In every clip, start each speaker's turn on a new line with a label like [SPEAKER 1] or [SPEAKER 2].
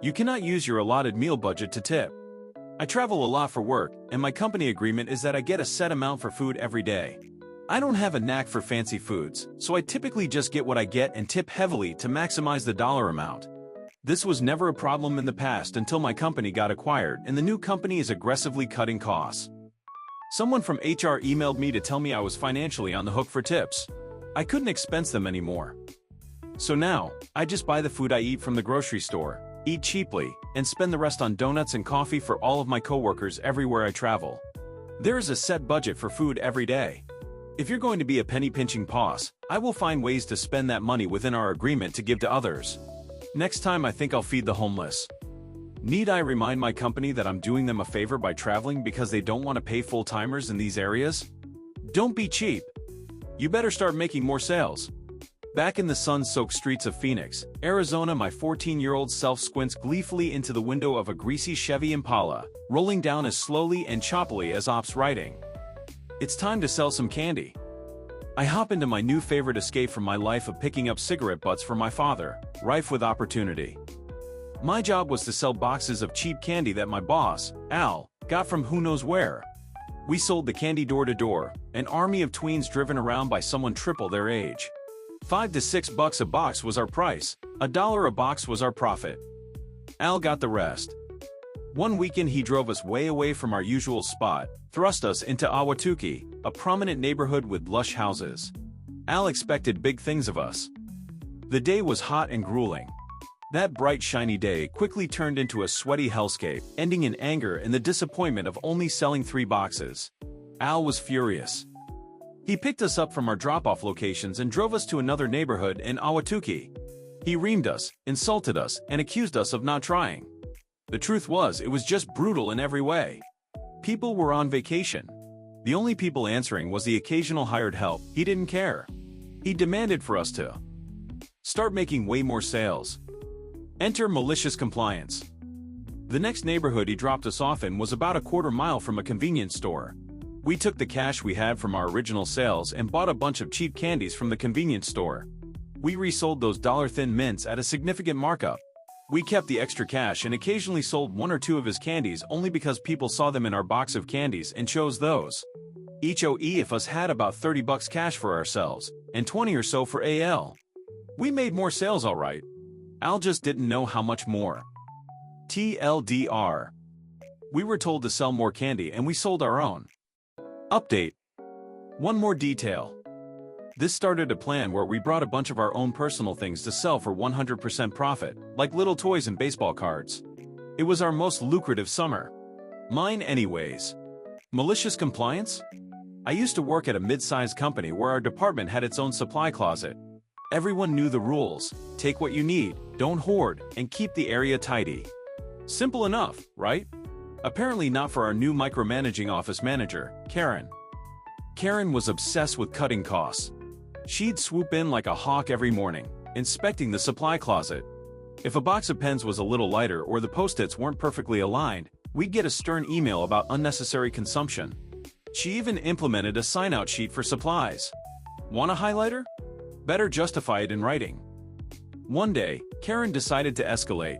[SPEAKER 1] You cannot use your allotted meal budget to tip. I travel a lot for work, and my company agreement is that I get a set amount for food every day. I don't have a knack for fancy foods, so I typically just get what I get and tip heavily to maximize the dollar amount. This was never a problem in the past until my company got acquired and the new company is aggressively cutting costs. Someone from HR emailed me to tell me I was financially on the hook for tips. I couldn't expense them anymore. So now, I just buy the food I eat from the grocery store, eat cheaply, and spend the rest on donuts and coffee for all of my coworkers everywhere I travel. There is a set budget for food every day. If you're going to be a penny-pinching boss, I will find ways to spend that money within our agreement to give to others. Next time I think I'll feed the homeless. Need I remind my company that I'm doing them a favor by traveling because they don't want to pay full-timers in these areas? Don't be cheap. You better start making more sales. Back in the sun-soaked streets of Phoenix, Arizona, my 14-year-old self squints gleefully into the window of a greasy Chevy Impala, rolling down as slowly and choppily as Ops writing. It's time to sell some candy. I hop into my new favorite escape from my life of picking up cigarette butts for my father, rife with opportunity. My job was to sell boxes of cheap candy that my boss, Al, got from who knows where. We sold the candy door to door, an army of tweens driven around by someone triple their age. $5 to $6 a box was our price, $1 a box was our profit. Al got the rest. One weekend he drove us way away from our usual spot, thrust us into Ahwatukee, a prominent neighborhood with lush houses. Al expected big things of us. The day was hot and grueling. That bright shiny day quickly turned into a sweaty hellscape, ending in anger and the disappointment of only selling 3 boxes. Al was furious. He picked us up from our drop-off locations and drove us to another neighborhood in Ahwatukee. He reamed us, insulted us, and accused us of not trying. The truth was, it was just brutal in every way. People were on vacation. The only people answering was the occasional hired help. He didn't care. He demanded for us to start making way more sales. Enter Malicious Compliance. The next neighborhood he dropped us off in was about a quarter mile from a convenience store. We took the cash we had from our original sales and bought a bunch of cheap candies from the convenience store. We resold those dollar-thin mints at a significant markup. We kept the extra cash and occasionally sold 1 or 2 of his candies only because people saw them in our box of candies and chose those. Each of us had about $30 cash for ourselves, and 20 or so for AL. We made more sales all right. Al just didn't know how much more. TLDR. We were told to sell more candy and we sold our own. Update. One more detail. This started a plan where we brought a bunch of our own personal things to sell for 100% profit, like little toys and baseball cards. It was our most lucrative summer. Mine anyways. Malicious Compliance? I used to work at a mid-sized company where our department had its own supply closet. Everyone knew the rules. Take what you need, don't hoard, and keep the area tidy. Simple enough, right? Apparently not for our new micromanaging office manager, Karen. Karen was obsessed with cutting costs. She'd swoop in like a hawk every morning, inspecting the supply closet. If a box of pens was a little lighter or the post-its weren't perfectly aligned, we'd get a stern email about unnecessary consumption. She even implemented a sign-out sheet for supplies. Want a highlighter? Better justify it in writing. One day, Karen decided to escalate.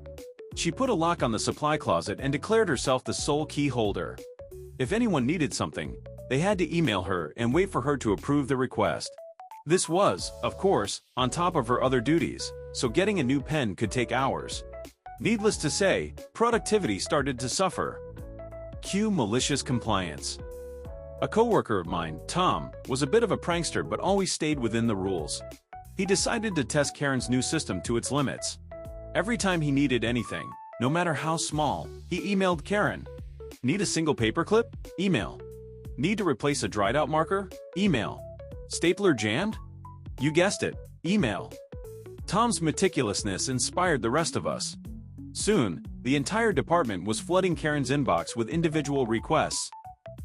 [SPEAKER 1] She put a lock on the supply closet and declared herself the sole key holder. If anyone needed something, they had to email her and wait for her to approve the request. This was, of course, on top of her other duties, so getting a new pen could take hours. Needless to say, productivity started to suffer. Cue Malicious Compliance. A coworker of mine, Tom, was a bit of a prankster but always stayed within the rules. He decided to test Karen's new system to its limits. Every time he needed anything, no matter how small, he emailed Karen. Need a single paperclip? Email. Need to replace a dried-out marker? Email. Stapler jammed? You guessed it, email. Tom's meticulousness inspired the rest of us. Soon, the entire department was flooding Karen's inbox with individual requests.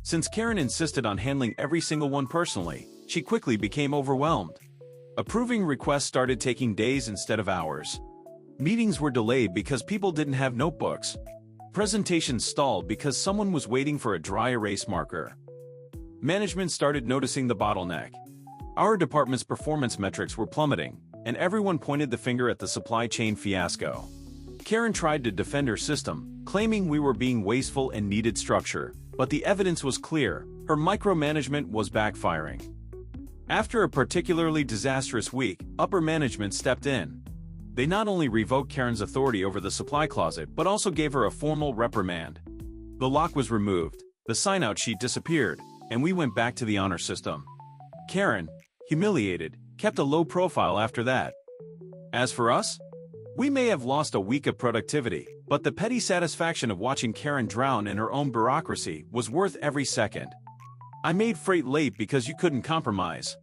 [SPEAKER 1] Since Karen insisted on handling every single one personally, she quickly became overwhelmed. Approving requests started taking days instead of hours. Meetings were delayed because people didn't have notebooks. Presentations stalled because someone was waiting for a dry erase marker. Management started noticing the bottleneck. Our department's performance metrics were plummeting, and everyone pointed the finger at the supply chain fiasco. Karen tried to defend her system, claiming we were being wasteful and needed structure, but the evidence was clear: her micromanagement was backfiring. After a particularly disastrous week, upper management stepped in. They not only revoked Karen's authority over the supply closet but also gave her a formal reprimand. The lock was removed, the sign-out sheet disappeared, and we went back to the honor system. Karen, humiliated, kept a low profile after that. As for us, we may have lost a week of productivity, but the petty satisfaction of watching Karen drown in her own bureaucracy was worth every second. I made freight late because you couldn't compromise.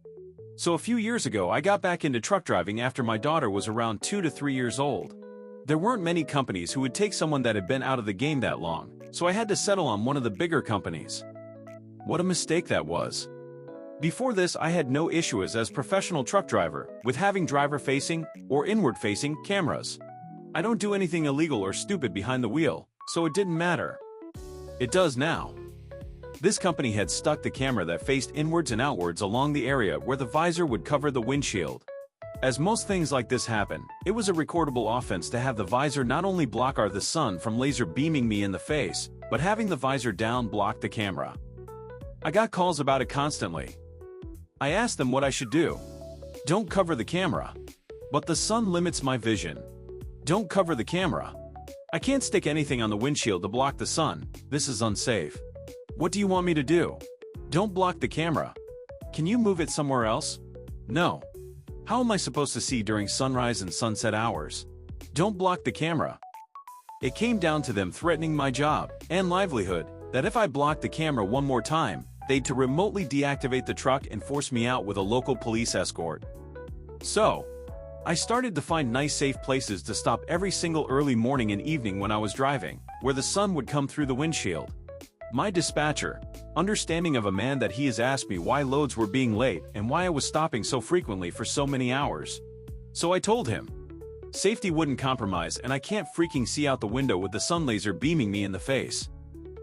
[SPEAKER 1] So a few years ago I got back into truck driving after my daughter was around 2 to 3 years old. There weren't many companies who would take someone that had been out of the game that long, so I had to settle on one of the bigger companies. What a mistake that was. Before this I had no issues as professional truck driver with having driver-facing or inward-facing cameras. I don't do anything illegal or stupid behind the wheel, so it didn't matter. It does now. This company had stuck the camera that faced inwards and outwards along the area where the visor would cover the windshield. As most things like this happen, it was a recordable offense to have the visor not only block the sun from laser beaming me in the face, but having the visor down block the camera. I got calls about it constantly. I asked them what I should do. Don't cover the camera. But the sun limits my vision. Don't cover the camera. I can't stick anything on the windshield to block the sun. This is unsafe. What do you want me to do? Don't block the camera. Can you move it somewhere else? No. How am I supposed to see during sunrise and sunset hours? Don't block the camera. It came down to them threatening my job and livelihood, that if I blocked the camera one more time, they'd to remotely deactivate the truck and force me out with a local police escort. So, I started to find nice safe places to stop every single early morning and evening when I was driving, where the sun would come through the windshield. My dispatcher, understanding of a man that he has asked me why loads were being late and why I was stopping so frequently for so many hours. So I told him, safety wouldn't compromise and I can't freaking see out the window with the sun laser beaming me in the face.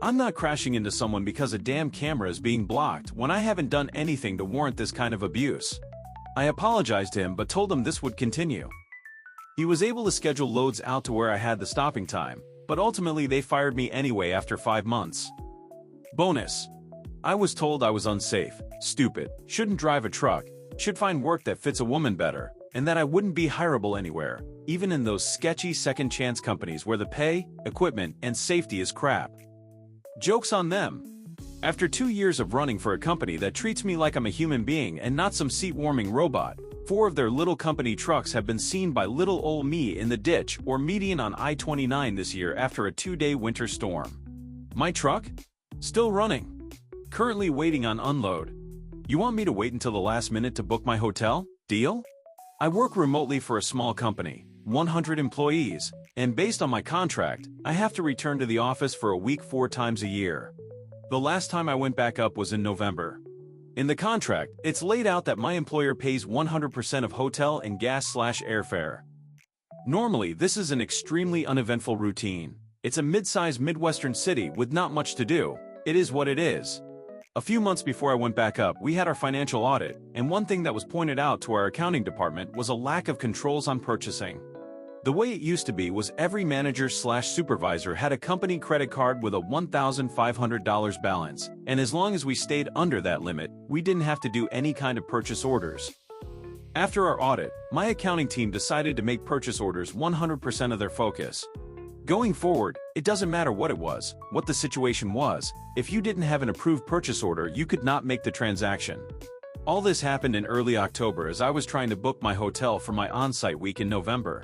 [SPEAKER 1] I'm not crashing into someone because a damn camera is being blocked when I haven't done anything to warrant this kind of abuse. I apologized to him but told him this would continue. He was able to schedule loads out to where I had the stopping time, but ultimately they fired me anyway after 5 months. Bonus. I was told I was unsafe, stupid, shouldn't drive a truck, should find work that fits a woman better, and that I wouldn't be hireable anywhere, even in those sketchy second-chance companies where the pay, equipment, and safety is crap. Joke's on them. After 2 years of running for a company that treats me like I'm a human being and not some seat-warming robot, 4 of their little company trucks have been seen by little old me in the ditch or median on I-29 this year after a 2-day winter storm. My truck? Still running. Currently waiting on unload. You want me to wait until the last minute to book my hotel? Deal? I work remotely for a small company, 100 employees, and based on my contract, I have to return to the office for a week 4 times a year. The last time I went back up was in November. In the contract, it's laid out that my employer pays 100% of hotel and gas/airfare. Normally, this is an extremely uneventful routine. It's a mid-sized Midwestern city with not much to do. It is what it is. A few months before I went back up, we had our financial audit, and one thing that was pointed out to our accounting department was a lack of controls on purchasing. The way it used to be was every manager/supervisor had a company credit card with a $1,500 balance, and as long as we stayed under that limit, we didn't have to do any kind of purchase orders. After our audit, my accounting team decided to make purchase orders 100% of their focus. Going forward, it doesn't matter what it was, what the situation was, if you didn't have an approved purchase order you could not make the transaction. All this happened in early October as I was trying to book my hotel for my on-site week in November.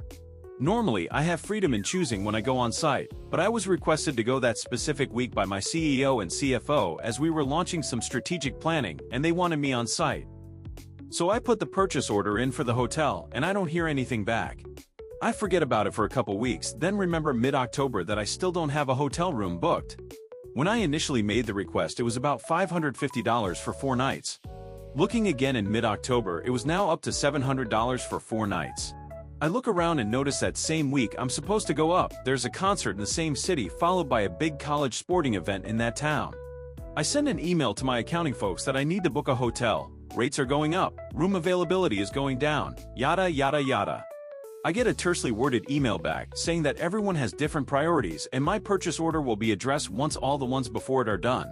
[SPEAKER 1] Normally, I have freedom in choosing when I go on-site, but I was requested to go that specific week by my CEO and CFO as we were launching some strategic planning and they wanted me on-site. So I put the purchase order in for the hotel and I don't hear anything back. I forget about it for a couple weeks, then remember mid-October that I still don't have a hotel room booked. When I initially made the request, it was about $550 for 4 nights. Looking again in mid-October, it was now up to $700 for 4 nights. I look around and notice that same week I'm supposed to go up, there's a concert in the same city followed by a big college sporting event in that town. I send an email to my accounting folks that I need to book a hotel, rates are going up, room availability is going down, yada yada yada. I get a tersely worded email back saying that everyone has different priorities and my purchase order will be addressed once all the ones before it are done.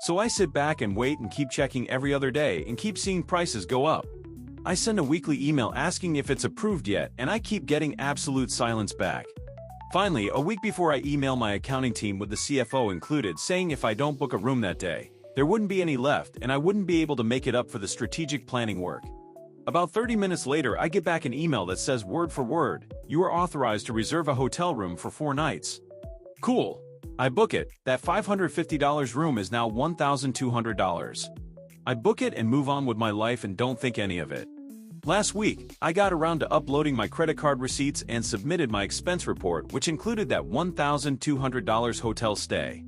[SPEAKER 1] So I sit back and wait and keep checking every other day and keep seeing prices go up. I send a weekly email asking if it's approved yet, and I keep getting absolute silence back. Finally, a week before, I email my accounting team with the CFO included saying if I don't book a room that day, there wouldn't be any left and I wouldn't be able to make it up for the strategic planning work. About 30 minutes later, I get back an email that says word for word, "You are authorized to reserve a hotel room for 4 nights. Cool. I book it. That $550 room is now $1,200. I book it and move on with my life and don't think any of it. Last week, I got around to uploading my credit card receipts and submitted my expense report, which included that $1,200 hotel stay.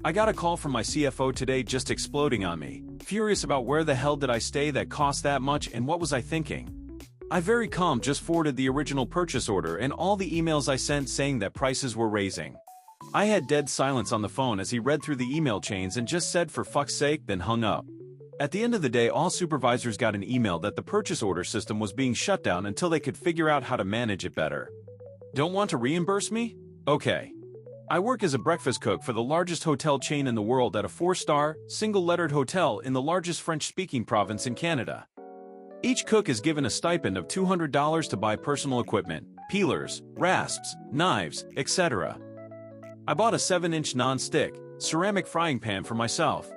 [SPEAKER 1] I got a call from my CFO today just exploding on me, furious about where the hell did I stay that cost that much and what was I thinking. I very calm just forwarded the original purchase order and all the emails I sent saying that prices were raising. I had dead silence on the phone as he read through the email chains and just said for fuck's sake, then hung up. At the end of the day, all supervisors got an email that the purchase order system was being shut down until they could figure out how to manage it better. Don't want to reimburse me? Okay. I work as a breakfast cook for the largest hotel chain in the world at a 4-star, single-lettered hotel in the largest French-speaking province in Canada. Each cook is given a stipend of $200 to buy personal equipment, peelers, rasps, knives, etc. I bought a 7-inch non-stick, ceramic frying pan for myself.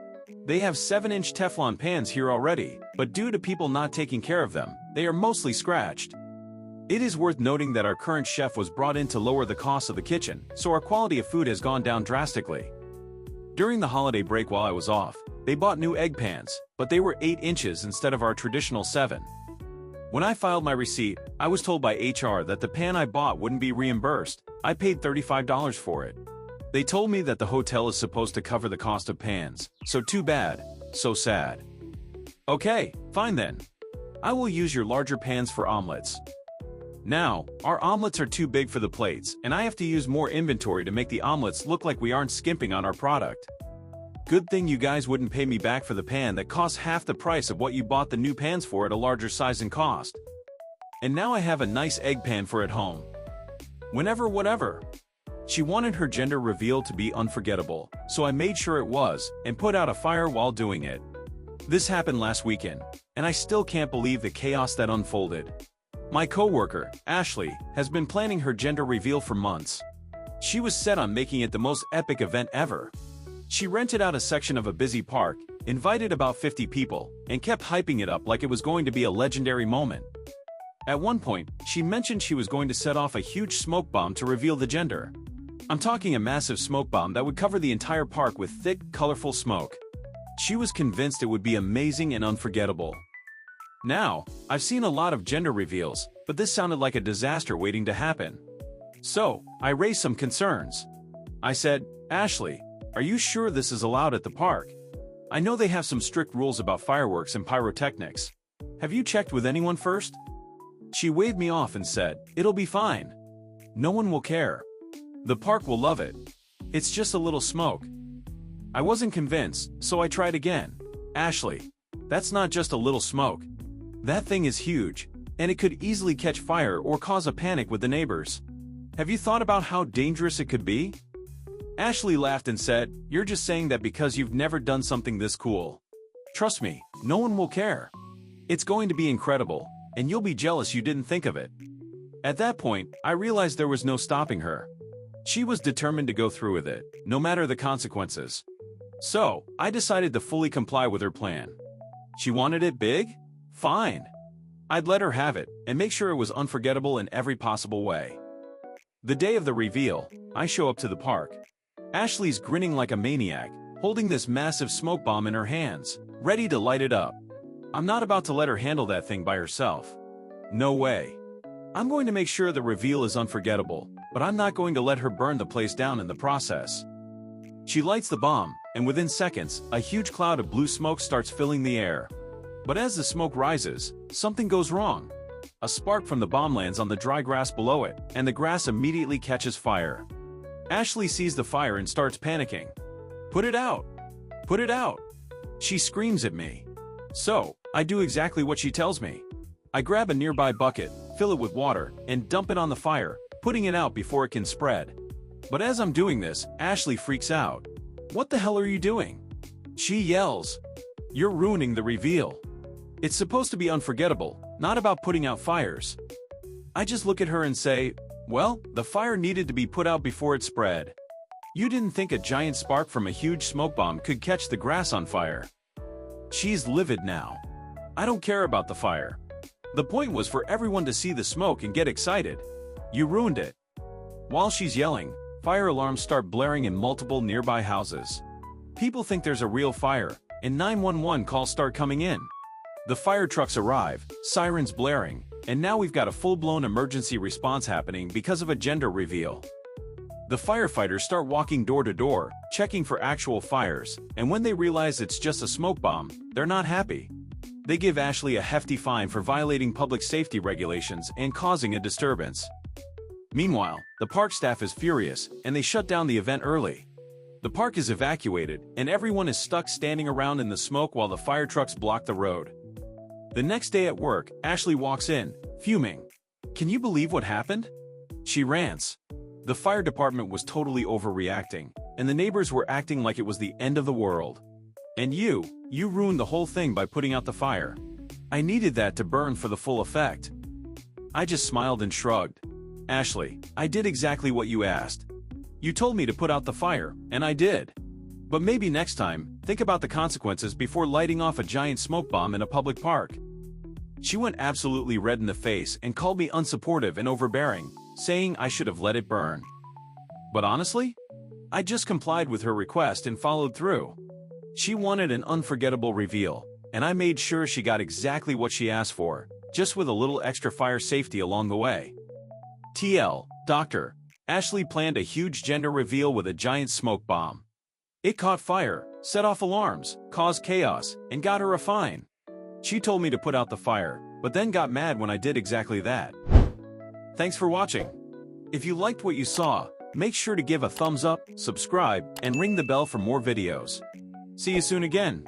[SPEAKER 1] They have 7-inch Teflon pans here already, but due to people not taking care of them, they are mostly scratched. It is worth noting that our current chef was brought in to lower the cost of the kitchen, so our quality of food has gone down drastically. During the holiday break while I was off, they bought new egg pans, but they were 8 inches instead of our traditional 7. When I filed my receipt, I was told by HR that the pan I bought wouldn't be reimbursed. I paid $35 for it. They told me that the hotel is supposed to cover the cost of pans, so too bad, so sad. Okay, fine then. I will use your larger pans for omelets. Now, our omelets are too big for the plates, and I have to use more inventory to make the omelets look like we aren't skimping on our product. Good thing you guys wouldn't pay me back for the pan that costs half the price of what you bought the new pans for at a larger size and cost. And now I have a nice egg pan for at home. Whatever. She wanted her gender reveal to be unforgettable, so I made sure it was, and put out a fire while doing it. This happened last weekend, and I still can't believe the chaos that unfolded. My coworker, Ashley, has been planning her gender reveal for months. She was set on making it the most epic event ever. She rented out a section of a busy park, invited about 50 people, and kept hyping it up like it was going to be a legendary moment. At one point, she mentioned she was going to set off a huge smoke bomb to reveal the gender. I'm talking a massive smoke bomb that would cover the entire park with thick, colorful smoke. She was convinced it would be amazing and unforgettable. Now, I've seen a lot of gender reveals, but this sounded like a disaster waiting to happen. So, I raised some concerns. I said, Ashley, are you sure this is allowed at the park? I know they have some strict rules about fireworks and pyrotechnics. Have you checked with anyone first? She waved me off and said, it'll be fine. No one will care. The park will love it. It's just a little smoke. I wasn't convinced, so I tried again. Ashley, that's not just a little smoke. That thing is huge, and it could easily catch fire or cause a panic with the neighbors. Have you thought about how dangerous it could be? Ashley laughed and said, you're just saying that because you've never done something this cool. Trust me, no one will care. It's going to be incredible, and you'll be jealous you didn't think of it. At that point, I realized there was no stopping her. She was determined to go through with it, no matter the consequences. So, I decided to fully comply with her plan. She wanted it big? Fine. I'd let her have it, and make sure it was unforgettable in every possible way. The day of the reveal, I show up to the park. Ashley's grinning like a maniac, holding this massive smoke bomb in her hands, ready to light it up. I'm not about to let her handle that thing by herself. No way. I'm going to make sure the reveal is unforgettable, but I'm not going to let her burn the place down in the process. She lights the bomb, and within seconds, a huge cloud of blue smoke starts filling the air. But as the smoke rises, something goes wrong. A spark from the bomb lands on the dry grass below it, and the grass immediately catches fire. Ashley sees the fire and starts panicking. Put it out! Put it out! She screams at me. So, I do exactly what she tells me. I grab a nearby bucket, fill it with water, and dump it on the fire, putting it out before it can spread. But as I'm doing this, Ashley freaks out. "What the hell are you doing?" She yells. "You're ruining the reveal. It's supposed to be unforgettable, not about putting out fires." I just look at her and say, "Well, the fire needed to be put out before it spread. You didn't think a giant spark from a huge smoke bomb could catch the grass on fire." She's livid now. I don't care about the fire. The point was for everyone to see the smoke and get excited. You ruined it. While she's yelling, fire alarms start blaring in multiple nearby houses. People think there's a real fire, and 911 calls start coming in. The fire trucks arrive, sirens blaring, and now we've got a full-blown emergency response happening because of a gender reveal. The firefighters start walking door to door, checking for actual fires, and when they realize it's just a smoke bomb, they're not happy. They give Ashley a hefty fine for violating public safety regulations and causing a disturbance. Meanwhile, the park staff is furious, and they shut down the event early. The park is evacuated, and everyone is stuck standing around in the smoke while the fire trucks block the road. The next day at work, Ashley walks in, fuming. "Can you believe what happened?" She rants. The fire department was totally overreacting, and the neighbors were acting like it was the end of the world. And you ruined the whole thing by putting out the fire. I needed that to burn for the full effect. I just smiled and shrugged. "Ashley, I did exactly what you asked. You told me to put out the fire, and I did. But maybe next time, think about the consequences before lighting off a giant smoke bomb in a public park." She went absolutely red in the face and called me unsupportive and overbearing, saying I should have let it burn. But honestly, I just complied with her request and followed through. She wanted an unforgettable reveal, and I made sure she got exactly what she asked for, just with a little extra fire safety along the way. TL, Doctor, Ashley planned a huge gender reveal with a giant smoke bomb. It caught fire, set off alarms, caused chaos, and got her a fine. She told me to put out the fire, but then got mad when I did exactly that. Thanks for watching. If you liked what you saw, make sure to give a thumbs up, subscribe, and ring the bell for more videos. See you soon again.